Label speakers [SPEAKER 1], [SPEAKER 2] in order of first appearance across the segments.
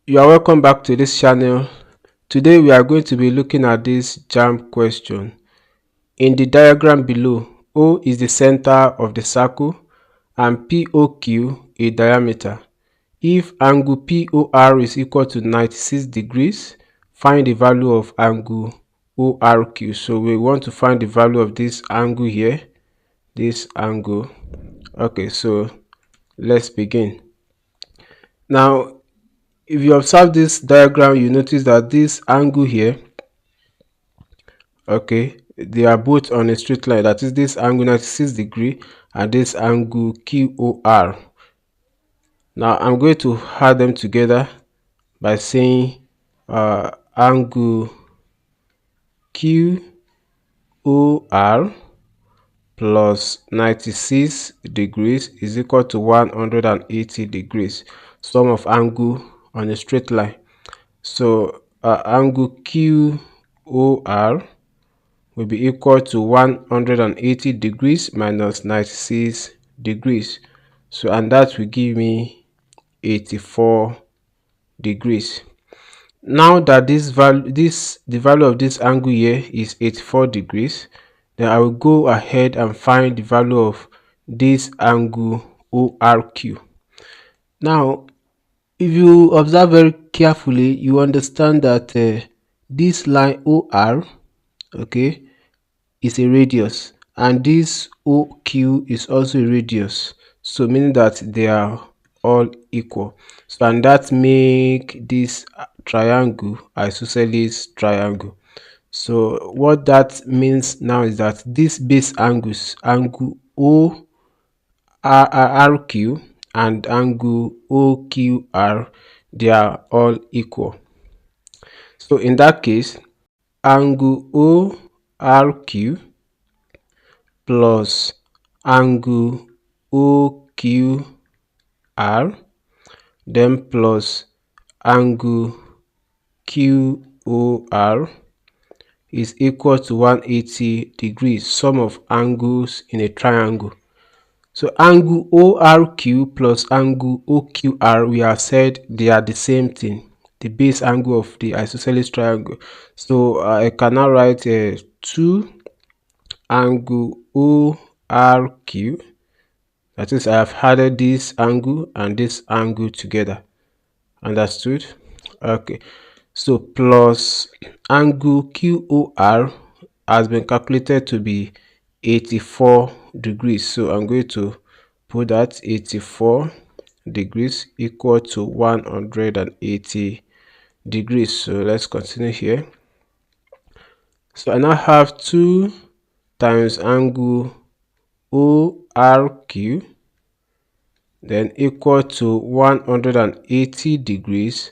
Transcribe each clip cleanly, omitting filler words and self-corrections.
[SPEAKER 1] You are welcome back to this channel. Today we are going to be looking at this JAMB question. In the diagram below, O is the center of the circle and POQ a diameter. If angle POR is equal to 96 degrees, find the value of angle ORQ. So we want to find the value of this angle here, this angle. Okay, so let's begin. Now, if you observe this diagram, you notice that this angle here, okay, they are both on a straight line. That is this angle 96 degree and this angle QOR. Now I'm going to add them together by saying angle QOR plus 96 degrees is equal to 180 degrees. Sum of angle on a straight line. So angle QOR will be equal to 180 degrees minus 96 degrees. So and that will give me 84 degrees. Now that the value of this angle here is 84 degrees, then I will go ahead and find the value of this angle ORQ. Now, if you observe very carefully, you understand that this line OR, okay, is a radius, and this OQ is also a radius, so meaning that they are all equal. So and that make this triangle isosceles triangle. So what that means now is that these base angles, angle ORQ and angle OQR, they are all equal. So in that case, angle ORQ plus angle OQR then plus angle QOR is equal to 180 degrees, sum of angles in a triangle. So angle ORQ plus angle OQR, we have said they are the same thing, the base angle of the isosceles triangle. So I can now write 2 angle ORQ, that is, I have added this angle and this angle together. Understood? Okay, so plus angle QOR has been calculated to be 84 degrees. So I'm going to put that 84 degrees equal to 180 degrees. So let's continue here. So I now have 2 times angle ORQ then equal to 180 degrees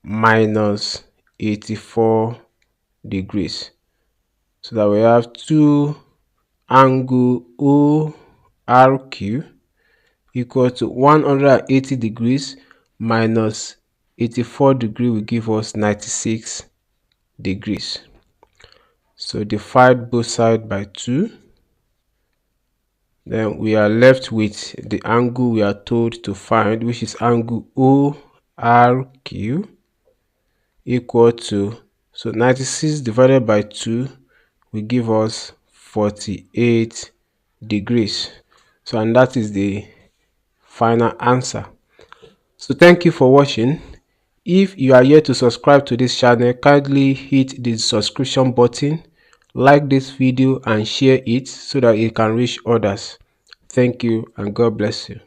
[SPEAKER 1] minus 84 degrees. So that we have 2 angle ORQ equal to 180 degrees minus 84 degrees will give us 96 degrees. So divide both sides by 2. Then we are left with the angle we are told to find, which is angle ORQ equal to, so 96 divided by 2 will give us 48 degrees. So and that is the final answer. So thank you for watching. If you are yet to subscribe to this channel, kindly hit the subscription button, like this video and share it so that it can reach others. Thank you and God bless you.